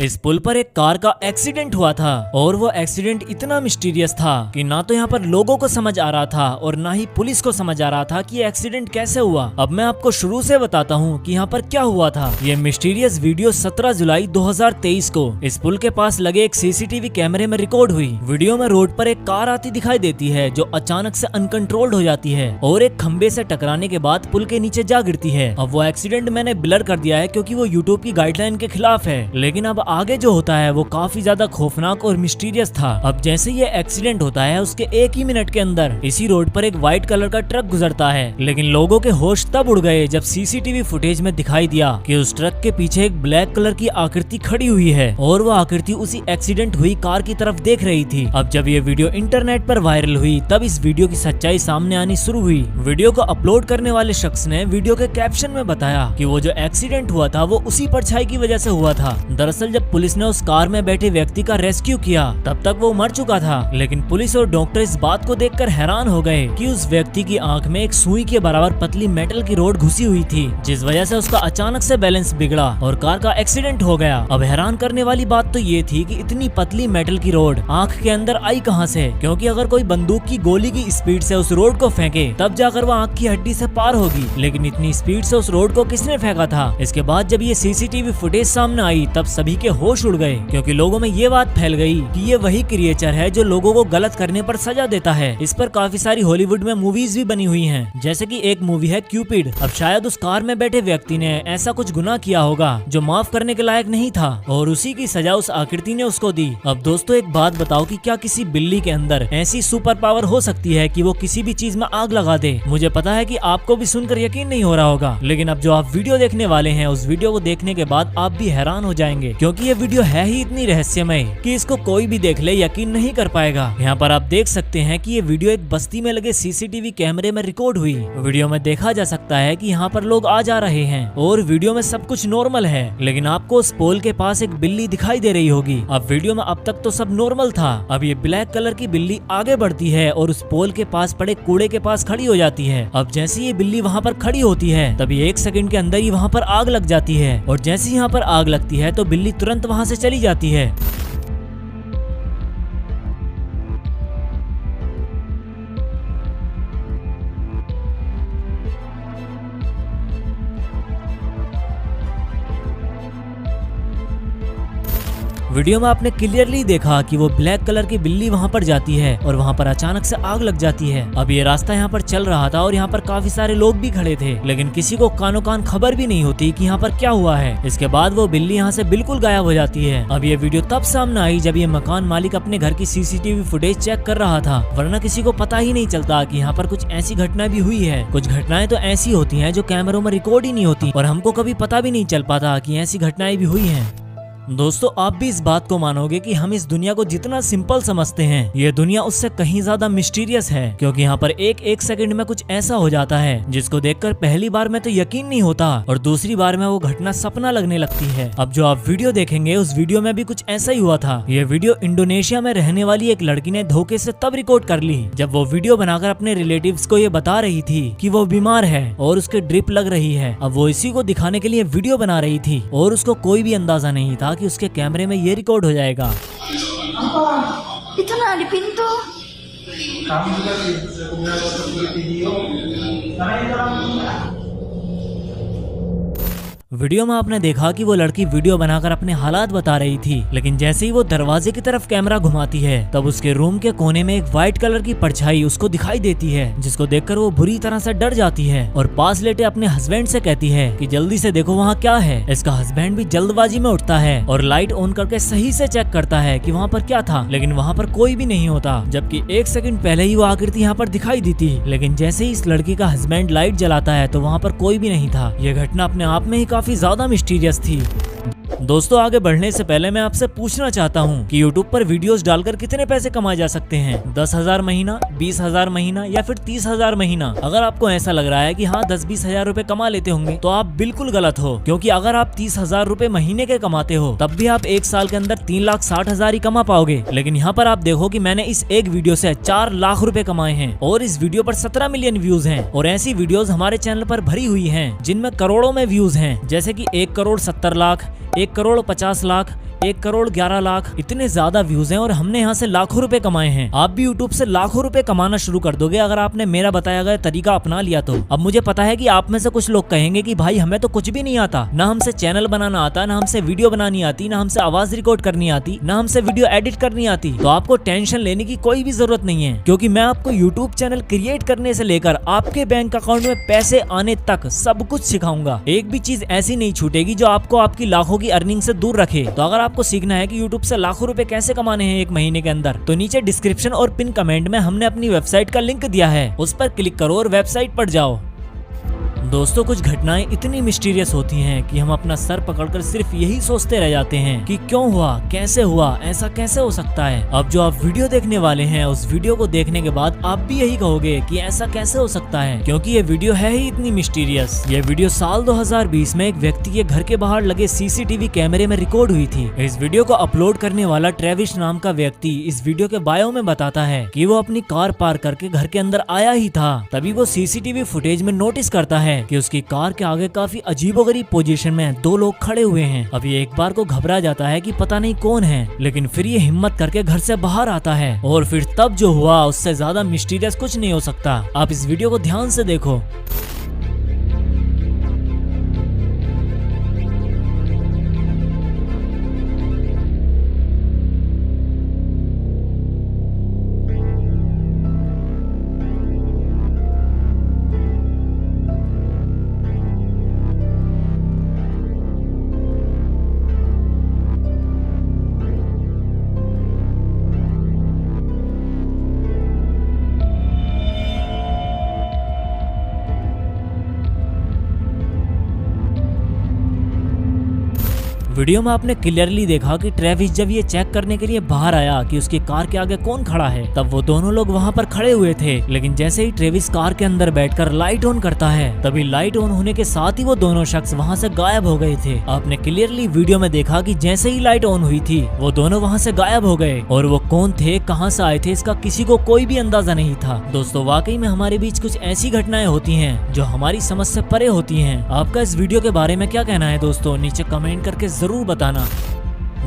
इस पुल पर एक कार का एक्सीडेंट हुआ था और वो एक्सीडेंट इतना मिस्टीरियस था कि ना तो यहाँ पर लोगों को समझ आ रहा था और ना ही पुलिस को समझ आ रहा था कि ये एक्सीडेंट कैसे हुआ। अब मैं आपको शुरू से बताता हूँ कि यहाँ पर क्या हुआ था। ये मिस्टीरियस वीडियो 17 जुलाई 2023 को इस पुल के पास लगे एक सीसीटीवी कैमरे में रिकॉर्ड हुई। वीडियो में रोड पर एक कार आती दिखाई देती है जो अचानक से अनकंट्रोल्ड हो जाती है और एक खंबे से टकराने के बाद पुल के नीचे जा गिरती है। अब वो एक्सीडेंट मैंने ब्लर कर दिया है क्योंकि वो यूट्यूब की गाइडलाइन के खिलाफ है, लेकिन अब आगे जो होता है वो काफी ज्यादा खौफनाक और मिस्टीरियस था। अब जैसे ये एक्सीडेंट होता है उसके एक ही मिनट के अंदर इसी रोड पर एक व्हाइट कलर का ट्रक गुजरता है, लेकिन लोगों के होश तब उड़ गए जब सीसीटीवी फुटेज में दिखाई दिया कि उस ट्रक के पीछे एक ब्लैक कलर की आकृति खड़ी हुई है और वो आकृति उसी एक्सीडेंट हुई कार की तरफ देख रही थी। अब जब ये वीडियो इंटरनेट पर वायरल हुई तब इस वीडियो की सच्चाई सामने आनी शुरू हुई। वीडियो को अपलोड करने वाले शख्स ने वीडियो के कैप्शन में बताया कि वो जो एक्सीडेंट हुआ था वो उसी परछाई की वजह से हुआ था। दरअसल जब पुलिस ने उस कार में बैठे व्यक्ति का रेस्क्यू किया तब तक वो मर चुका था, लेकिन पुलिस और डॉक्टर इस बात को देखकर हैरान हो गए कि उस व्यक्ति की आंख में एक सुई के बराबर पतली मेटल की रोड घुसी हुई थी, जिस वजह से उसका अचानक से बैलेंस बिगड़ा और कार का एक्सीडेंट हो गया। अब हैरान करने वाली बात तो ये थी कि इतनी पतली मेटल की रोड आंख के अंदर आई कहां से, क्योंकि अगर कोई बंदूक की गोली की स्पीड से उस रोड को फेंके तब जाकर वो आंख की हड्डी से पार होगी, लेकिन इतनी स्पीड से उस रोड को किसने फेंका था। इसके बाद जब ये सीसीटीवी फुटेज सामने आई तब सभी के होश उड़ गए, क्योंकि लोगों में ये बात फैल गई कि ये वही क्रिएचर है जो लोगों को गलत करने पर सजा देता है। इस पर काफी सारी हॉलीवुड में मूवीज भी बनी हुई हैं, जैसे कि एक मूवी है क्यूपिड। अब शायद उस कार में बैठे व्यक्ति ने ऐसा कुछ गुनाह किया होगा जो माफ करने के लायक नहीं था और उसी की सजा उस आकृति ने उसको दी। अब दोस्तों एक बात बताओ कि क्या किसी बिल्ली के अंदर ऐसी सुपर पावर हो सकती है कि वो किसी भी चीज में आग लगा दे। मुझे पता है कि आपको भी सुनकर यकीन नहीं हो रहा होगा, लेकिन अब जो आप वीडियो देखने वाले हैं उस वीडियो को देखने के बाद आप भी हैरान हो जाएंगे, क्योंकि ये वीडियो है ही इतनी रहस्यमय कि इसको कोई भी देख ले यकीन नहीं कर पाएगा। यहाँ पर आप देख सकते हैं कि ये वीडियो एक बस्ती में लगे सीसीटीवी कैमरे में रिकॉर्ड हुई। वीडियो में देखा जा सकता है कि यहाँ पर लोग आ जा रहे हैं और वीडियो में सब कुछ नॉर्मल है, लेकिन आपको उस पोल के पास एक बिल्ली दिखाई दे रही होगी। अब वीडियो में अब तक तो सब नॉर्मल था, अब ये ब्लैक कलर की बिल्ली आगे बढ़ती है और उस पोल के पास पड़े कूड़े के पास खड़ी हो जाती है। अब जैसे ये बिल्ली वहाँ पर खड़ी होती है तभी 1 सेकंड के अंदर ही वहाँ पर आग लग जाती है और जैसे यहाँ पर आग लगती है तो बिल्ली तुरंत वहाँ से चली जाती है। वीडियो में आपने क्लियरली देखा कि वो ब्लैक कलर की बिल्ली वहाँ पर जाती है और वहाँ पर अचानक से आग लग जाती है। अब ये रास्ता यहाँ पर चल रहा था और यहाँ पर काफी सारे लोग भी खड़े थे, लेकिन किसी को कानो कान खबर भी नहीं होती कि यहाँ पर क्या हुआ है। इसके बाद वो बिल्ली यहाँ से बिल्कुल गायब हो जाती है। अब ये वीडियो तब सामने आई जब ये मकान मालिक अपने घर की सीसीटीवी फुटेज चेक कर रहा था, वरना किसी को पता ही नहीं चलता कि यहाँ पर कुछ ऐसी घटना भी हुई है। कुछ घटनाएं तो ऐसी होती हैं जो कैमरों में रिकॉर्ड ही नहीं होती और हमको कभी पता भी नहीं चल पाता कि ऐसी घटनाएं भी हुई हैं। दोस्तों आप भी इस बात को मानोगे कि हम इस दुनिया को जितना सिंपल समझते हैं ये दुनिया उससे कहीं ज्यादा मिस्टीरियस है, क्योंकि यहाँ पर एक सेकंड में कुछ ऐसा हो जाता है जिसको देखकर पहली बार में तो यकीन नहीं होता और दूसरी बार में वो घटना सपना लगने लगती है। अब जो आप वीडियो देखेंगे उस वीडियो में भी कुछ ऐसा ही हुआ था। ये वीडियो इंडोनेशिया में रहने वाली एक लड़की ने धोखे से तब रिकॉर्ड कर ली जब वो वीडियो बनाकर अपने रिलेटिव्स को ये बता रही थी कि वो बीमार है और उसके ड्रिप लग रही है। अब वो इसी को दिखाने के लिए वीडियो बना रही थी और उसको कोई भी अंदाजा नहीं था कि उसके कैमरे में ये रिकॉर्ड हो जाएगा। Itu nah di pintu. Kamu juga punya video. Karena itu orang video में आपने देखा कि वो लड़की वीडियो बनाकर अपने हालात बता रही थी, लेकिन जैसे ही वो दरवाजे की तरफ कैमरा घुमाती है तब उसके रूम के कोने में एक व्हाइट कलर की परछाई उसको दिखाई देती है, जिसको देखकर वो बुरी तरह से डर जाती है और पास लेटे अपने हस्बैंड से कहती है कि जल्दी से देखो वहाँ क्या है। इसका हस्बैंड भी जल्दबाजी में उठता है और लाइट ऑन करके सही से चेक करता है कि वहाँ पर क्या था, लेकिन वहाँ पर कोई भी नहीं होता, जबकि 1 सेकंड पहले ही वो आकृति यहाँ पर दिखाई दी थी। लेकिन जैसे ही इस लड़की का हस्बैंड लाइट जलाता है तो वहाँ पर कोई भी नहीं था। यह घटना अपने आप में ही काफी ज्यादा मिस्टीरियस थी। दोस्तों आगे बढ़ने से पहले मैं आपसे पूछना चाहता हूँ कि YouTube पर वीडियोस डालकर कितने पैसे कमाए जा सकते हैं? 10,000 महीना, 20,000 महीना या फिर 30,000 महीना? अगर आपको ऐसा लग रहा है कि हाँ 10-20 हजार रुपए कमा लेते होंगे तो आप बिल्कुल गलत हो, क्योंकि अगर आप 30,000 रुपए महीने के कमाते हो तब भी आप 1 साल के अंदर 3,60,000 ही कमा पाओगे। लेकिन यहाँ पर आप देखो कि मैंने इस एक वीडियो से 4 लाख रुपए कमाए हैं और इस वीडियो पर 17 मिलियन व्यूज हैं और ऐसी वीडियोस हमारे चैनल पर भरी हुई हैं जिनमें करोड़ों में व्यूज हैं, जैसे कि 1 करोड़ 70 लाख, 1 1,50,00,000, 1,11,00,000 इतने ज्यादा व्यूज हैं और हमने यहाँ से लाखों रुपए कमाए हैं। आप भी यूट्यूब से लाखों रुपए कमाना शुरू कर दोगे अगर आपने मेरा बताया गया तरीका अपना लिया तो। अब मुझे पता है कि आप में से कुछ लोग कहेंगे कि भाई हमें तो कुछ भी नहीं आता, ना हमसे चैनल बनाना आता, ना हमसे वीडियो बनानी आती, ना हमसे आवाज रिकॉर्ड करनी आती, ना हमसे वीडियो एडिट करनी आती। तो आपको टेंशन लेने की कोई भी जरूरत नहीं है, क्योंकि मैं आपको यूट्यूब चैनल क्रिएट करने से लेकर आपके बैंक अकाउंट में पैसे आने तक सब कुछ सिखाऊंगा। एक भी चीज ऐसी नहीं छूटेगी जो आपको आपकी लाखों की अर्निंग से दूर रखे। तो अगर आपको सीखना है कि यूट्यूब से लाखों रुपए कैसे कमाने हैं एक महीने के अंदर, तो नीचे डिस्क्रिप्शन और पिन कमेंट में हमने अपनी वेबसाइट का लिंक दिया है, उस पर क्लिक करो और वेबसाइट पर जाओ। दोस्तों कुछ घटनाएं इतनी मिस्टीरियस होती हैं कि हम अपना सर पकड़कर सिर्फ यही सोचते रह जाते हैं कि क्यों हुआ, कैसे हुआ, ऐसा कैसे हो सकता है। अब जो आप वीडियो देखने वाले हैं उस वीडियो को देखने के बाद आप भी यही कहोगे कि ऐसा कैसे हो सकता है, क्योंकि ये वीडियो है ही इतनी मिस्टीरियस। ये वीडियो साल 2020 में एक व्यक्ति के घर के बाहर लगे सीसीटीवी कैमरे में रिकॉर्ड हुई थी। इस वीडियो को अपलोड करने वाला ट्रेविस नाम का व्यक्ति इस वीडियो के बायो में बताता है कि वो अपनी कार पार्क करके घर के अंदर आया ही था, तभी वो सीसीटीवी फुटेज में नोटिस करता है कि उसकी कार के आगे काफी अजीबोगरीब पोजीशन में दो लोग खड़े हुए हैं। अब ये एक बार को घबरा जाता है कि पता नहीं कौन है, लेकिन फिर ये हिम्मत करके घर से बाहर आता है और फिर तब जो हुआ उससे ज्यादा मिस्टीरियस कुछ नहीं हो सकता। आप इस वीडियो को ध्यान से देखो। वीडियो में आपने क्लियरली देखा कि ट्रेविस जब ये चेक करने के लिए बाहर आया कि उसकी कार के आगे कौन खड़ा है, तब वो दोनों लोग वहाँ पर खड़े हुए थे। लेकिन जैसे ही ट्रेविस कार के अंदर बैठकर लाइट ऑन करता है, तभी लाइट ऑन होने के साथ ही वो दोनों शख्स वहाँ से गायब हो गए थे। आपने क्लियरली वीडियो में देखा कि जैसे ही लाइट ऑन हुई थी वो दोनों वहाँ से गायब हो गए, और वो कौन थे, कहाँ से आए थे, इसका किसी को कोई भी अंदाजा नहीं था। दोस्तों वाकई में हमारे बीच कुछ ऐसी घटनाएं होती हैं जो हमारी समझ से परे होती हैं। आपका इस वीडियो के बारे में क्या कहना है दोस्तों, नीचे कमेंट करके जरूर बताना।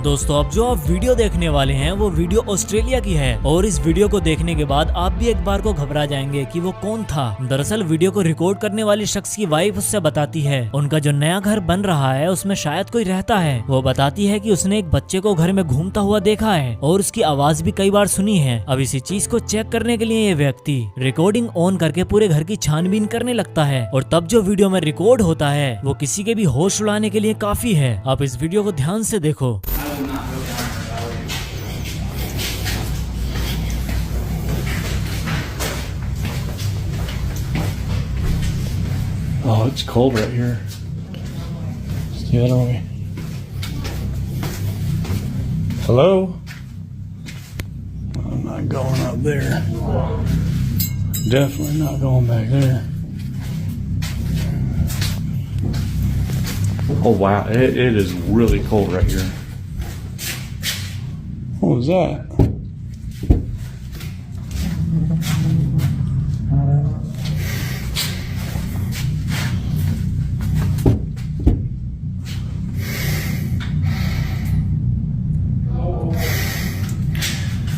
दोस्तों अब जो आप वीडियो देखने वाले हैं वो वीडियो ऑस्ट्रेलिया की है, और इस वीडियो को देखने के बाद आप भी एक बार को घबरा जाएंगे कि वो कौन था। दरअसल वीडियो को रिकॉर्ड करने वाली शख्स की वाइफ उससे बताती है उनका जो नया घर बन रहा है उसमें शायद कोई रहता है। वो बताती है कि उसने एक बच्चे को घर में घूमता हुआ देखा है और उसकी आवाज भी कई बार सुनी है। अब इसी चीज को चेक करने के लिए ये व्यक्ति रिकॉर्डिंग ऑन करके पूरे घर की छानबीन करने लगता है, और तब जो वीडियो में रिकॉर्ड होता है वो किसी के भी होश उड़ाने के लिए काफी है। आप इस वीडियो को ध्यान से देखो। Oh, it's cold right here. Yeah, don't we? Hello? I'm not going up there. Definitely not going back there. Oh wow, it is really cold right here. What was that?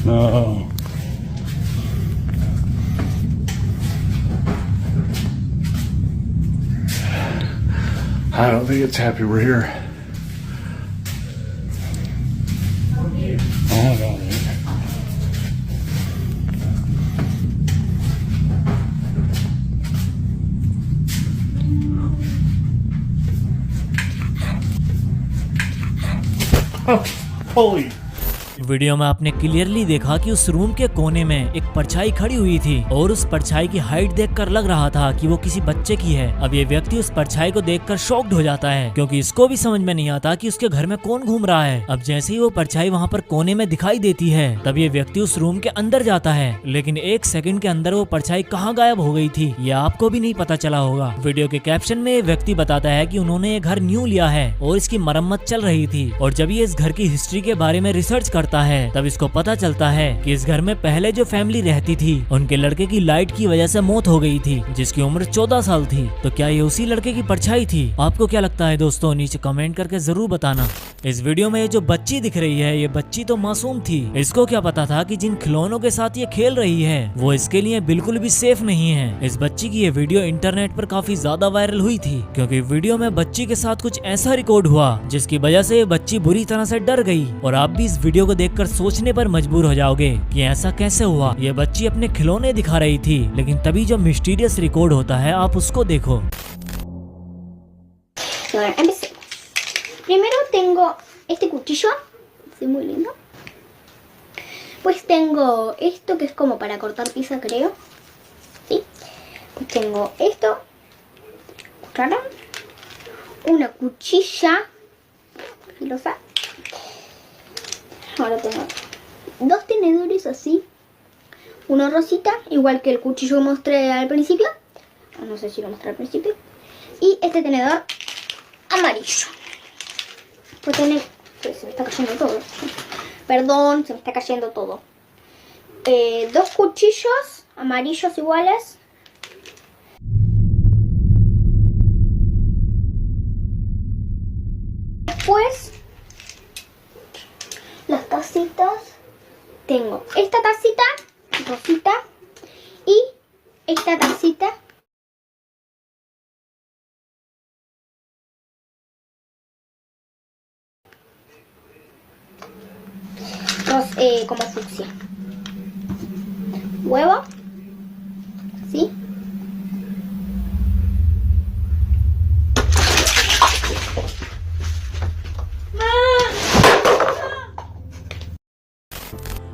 No. I don't think it's happy we're here. Oh my God. Oh, holy. Video में आपने clearly देखा कि उस room के कोने में एक परछाई खड़ी हुई थी, और उस परछाई की हाइट देखकर लग रहा था कि वो किसी बच्चे की है। अब ये व्यक्ति उस परछाई को देखकर शॉक्ड हो जाता है, क्योंकि इसको भी समझ में नहीं आता कि उसके घर में कौन घूम रहा है। अब जैसे ही वो परछाई वहाँ पर कोने में दिखाई देती है, तब ये व्यक्ति उस रूम के अंदर जाता है, लेकिन एक सेकंड के अंदर वो परछाई कहाँ गायब हो गई थी ये आपको भी नहीं पता चला होगा। वीडियो के कैप्शन में ये व्यक्ति बताता है कि उन्होंने ये घर न्यू लिया है और इसकी मरम्मत चल रही थी, और जब ये इस घर की हिस्ट्री के बारे में रिसर्च करता करता है तब इसको पता चलता है कि इस घर में पहले जो फैमिली रहती थी उनके लड़के की लाइट की वजह से मौत हो गई थी, जिसकी उम्र 14 साल थी। तो क्या ये उसी लड़के की परछाई थी? आपको क्या लगता है दोस्तों, नीचे कमेंट करके जरूर बताना। इस वीडियो में ये जो बच्ची दिख रही है, ये बच्ची तो मासूम थी। इसको क्या पता था कि जिन खिलौनों के साथ ये खेल रही है वो इसके लिए बिल्कुल भी सेफ नहीं है। इस बच्ची की ये वीडियो इंटरनेट पर काफी ज्यादा वायरल हुई थी, क्योंकि वीडियो में बच्ची के साथ कुछ ऐसा रिकॉर्ड हुआ जिसकी वजह से ये बच्ची बुरी तरह से डर गई। और आप भी इस वीडियो को देखकर सोचने पर मजबूर हो जाओगे कि ऐसा कैसे हुआ। ये बच्ची अपने खिलौने दिखा रही थी, लेकिन तभी जो मिस्टीरियस रिकॉर्ड होता है आप उसको देखो। Bueno, empecé. Primero tengo este cuchillo, es muy lindo. Pues tengo esto que es como para cortar pizza, creo. ¿Sí? Pues tengo esto, cuchara, una cuchilla filosa. Ahora tengo dos tenedores así, uno rosita, igual que el cuchillo que mostré al principio. No sé si lo mostré al principio. Y este tenedor amarillo. Pues tener... Se me está cayendo todo. Perdón, se me está cayendo todo. Dos cuchillos amarillos iguales. Después, las tacitas. Tengo esta tacita rosita y esta tacita como fucsia. Huevo, ¿sí?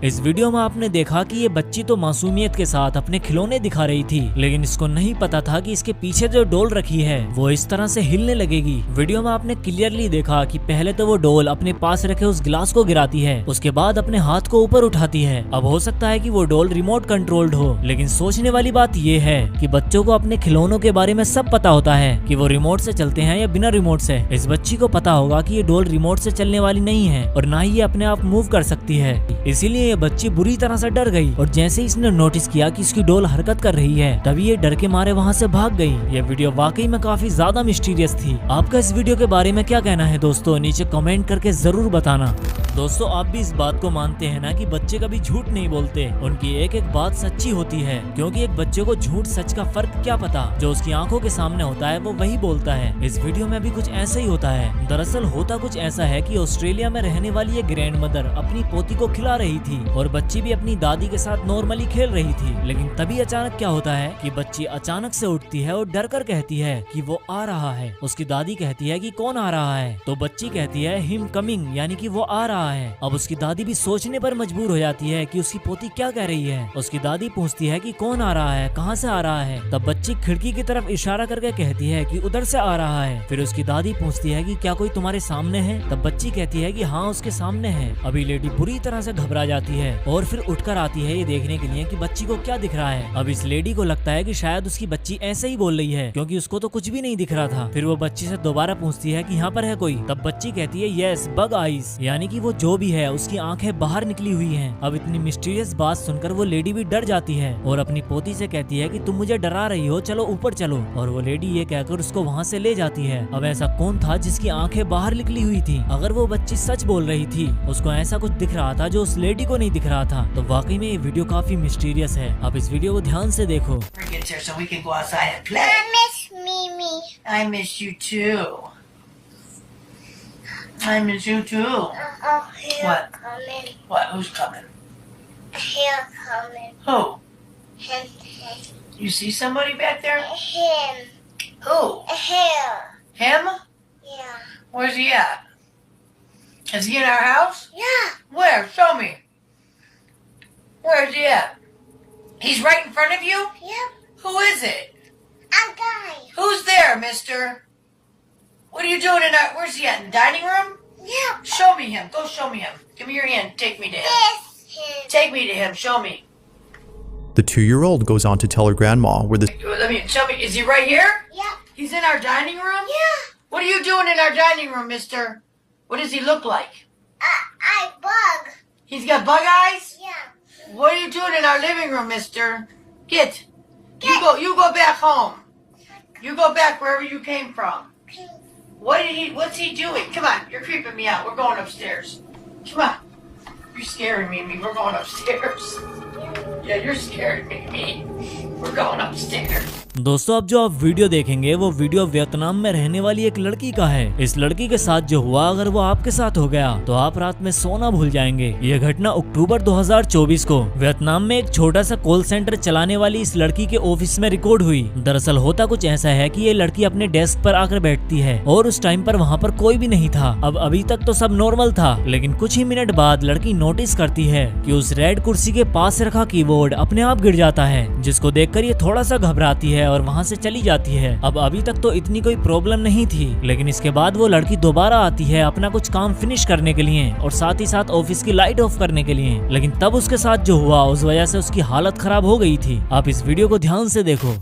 इस video में आपने देखा कि ये बच्ची तो मासूमियत के साथ अपने खिलौने दिखा रही थी, लेकिन इसको नहीं पता था कि इसके पीछे जो डोल रखी है वो इस तरह से हिलने लगेगी। वीडियो में आपने क्लियरली देखा कि पहले तो वो डोल अपने पास रखे उस गिलास को गिराती है, उसके बाद अपने हाथ को ऊपर उठाती है। अब हो सकता है कि वो डोल रिमोट कंट्रोल्ड हो, लेकिन सोचने वाली बात ये है कि बच्चों को अपने खिलौनों के बारे में सब पता होता है कि वो रिमोट से चलते हैं या बिना रिमोट से। इस बच्ची को पता होगा कि ये डोल रिमोट से चलने वाली नहीं है और ना ही ये अपने आप मूव कर सकती है। इसीलिए ये बच्ची बुरी तरह से डर गई और जैसे इसने नोटिस किया कि इसकी डोल हरकत कर रही है, तभी ये डर के मारे वहाँ से भाग गई। ये वीडियो वाकई में काफी ज्यादा मिस्टीरियस थी। आपका इस वीडियो के बारे में क्या कहना है दोस्तों, नीचे कमेंट करके जरूर बताना। दोस्तों आप भी इस बात को मानते हैं ना कि बच्चे कभी झूठ नहीं बोलते, उनकी एक एक बात सच्ची होती है, क्योंकि एक बच्चे को झूठ सच का फर्क क्या पता, जो उसकी आंखों के सामने होता है वो वही बोलता है। इस वीडियो में भी कुछ ऐसा ही होता है। दरअसल होता कुछ ऐसा है कि ऑस्ट्रेलिया में रहने वाली ये ग्रैंड मदर अपनी पोती को खिला रही थी और बच्ची भी अपनी दादी के साथ नॉर्मली खेल रही थी, लेकिन तभी अचानक क्या होता है कि बच्ची अचानक से उठती है और डर कर कहती है कि वो आ रहा है। उसकी दादी कहती है कि कौन आ रहा है, तो बच्ची कहती है हिम कमिंग, यानी कि वो आ रहा है। अब उसकी दादी भी सोचने पर मजबूर हो जाती है कि उसकी पोती क्या कह रही है। उसकी दादी पूछती है कि कौन आ रहा है, कहाँ से आ रहा है। तब बच्ची खिड़की की तरफ इशारा करके कहती है कि उधर से आ रहा है। फिर उसकी दादी पूछती है कि क्या कोई तुम्हारे सामने है। तब बच्ची कहती है कि हाँ उसके सामने है। अभी लेडी बुरी तरह से घबरा जाती है और फिर उठकर आती है ये देखने के लिए कि बच्ची को क्या दिख रहा है। अब इस लेडी को लगता है कि शायद उसकी बच्ची ऐसे ही बोल रही है, क्योंकि उसको तो कुछ भी नहीं दिख रहा था। फिर वो बच्ची से दोबारा पूछती है कि यहाँ पर है कोई। तब बच्ची कहती है यस बग आईज, यानी कि वो जो भी है उसकी आंखें बाहर निकली हुई हैं। अब इतनी मिस्टीरियस बात सुनकर वो लेडी भी डर जाती है और अपनी पोती से कहती है कि तुम मुझे डरा रही हो, चलो ऊपर चलो। और वो लेडी ये कहकर उसको वहाँ से ले जाती है। अब ऐसा कौन था जिसकी आंखें बाहर निकली हुई थी? अगर वो बच्ची सच बोल रही थी, उसको ऐसा कुछ दिख रहा था जो उस लेडी को नहीं दिख रहा था, तो वाकई में ये वीडियो काफी मिस्टीरियस है। अब इस वीडियो को ध्यान से देखो। Gets here so we can go outside and play. I miss Mimi. I miss you too. I miss you too. Here What? coming. What? Who's coming? Here coming. Who? Him. You see somebody back there? Him. Who? Here. Him? Yeah. Where's he at? Is he in our house? Yeah. Where? Show me. Where's he at? He's right in front of you? Yep. Who is it? A guy. Who's there, mister? What are you doing in our... Where's he at? In the dining room? Yep. Show me him. Go show me him. Give me your hand. Take me to him. This him. Take me to him. Show me. The 2-year-old goes on to tell her grandma where the Let me... Show me. Is he right here? Yep. He's in our dining room? Yeah. What are you doing in our dining room, mister? What does he look like? I bug. He's got bug eyes? Yeah. What are you doing in our living room, mister? Get. You go back home. You go back wherever you came from. What's he doing? Come on, you're creeping me out. We're going upstairs. Come on. You're scaring me. We're going upstairs. Yeah, you're scaring me. We're going upstairs. दोस्तों अब जो आप video देखेंगे वो video Vietnam में रहने वाली एक लड़की का है। इस लड़की के साथ जो हुआ अगर वो आपके साथ हो गया तो आप रात में सोना भूल जाएंगे। ये घटना अक्टूबर 2024 को वियतनाम में एक छोटा सा कॉल सेंटर चलाने वाली इस लड़की के ऑफिस में रिकॉर्ड हुई। दरअसल होता कुछ ऐसा है कि ये लड़की अपने डेस्क पर आकर बैठती है और उस टाइम पर वहाँ पर कोई भी नहीं था। अब अभी तक तो सब नॉर्मल था, लेकिन कुछ ही मिनट बाद लड़की नोटिस करती है कि उस रेड कुर्सी के पास रखा कीबोर्ड अपने आप गिर जाता है, जिसको देखकर ये थोड़ा सा घबराती है और वहाँ से चली जाती है। अब अभी तक तो इतनी कोई प्रॉब्लम नहीं थी, लेकिन इसके बाद वो लड़की दोबारा आती है अपना कुछ काम फिनिश करने के लिए और साथ ही साथ ऑफिस की लाइट ऑफ करने के लिए। लेकिन तब उसके साथ जो हुआ उस वजह से उसकी हालत खराब हो गई थी। आप इस वीडियो को ध्यान से देखो।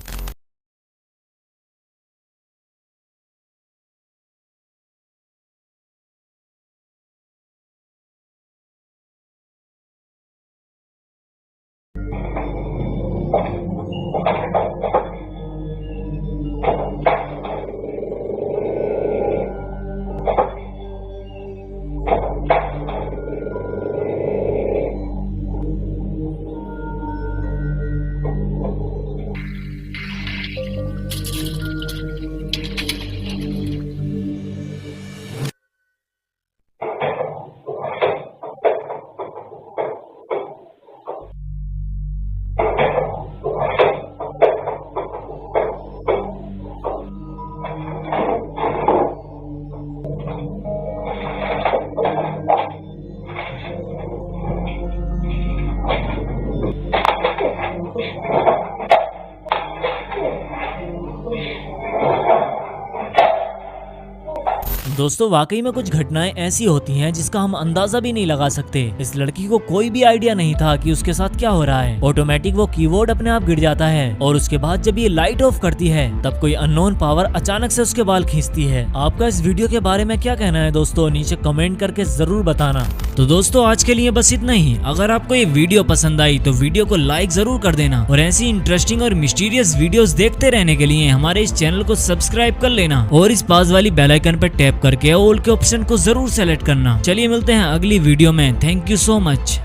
दोस्तों वाकई में कुछ घटनाएं ऐसी होती हैं जिसका हम अंदाजा भी नहीं लगा सकते। इस लड़की को कोई भी आइडिया नहीं था कि उसके साथ क्या हो रहा है। ऑटोमेटिक वो कीबोर्ड अपने आप गिर जाता है और उसके बाद जब ये लाइट ऑफ करती है तब कोई अननोन पावर अचानक से उसके बाल खींचती है। आपका इस वीडियो के बारे में क्या कहना है दोस्तों, नीचे कमेंट करके जरूर बताना। तो दोस्तों आज के लिए बस इतना ही। अगर आपको ये वीडियो पसंद आई तो वीडियो को लाइक जरूर कर देना और ऐसी इंटरेस्टिंग और मिस्टीरियस वीडियोस देखते रहने के लिए हमारे इस चैनल को सब्सक्राइब कर लेना और इस पास वाली बेल आइकन पर टैप करके ऑल के ऑप्शन को जरूर सेलेक्ट करना। चलिए मिलते हैं अगली वीडियो में। Thank you so much.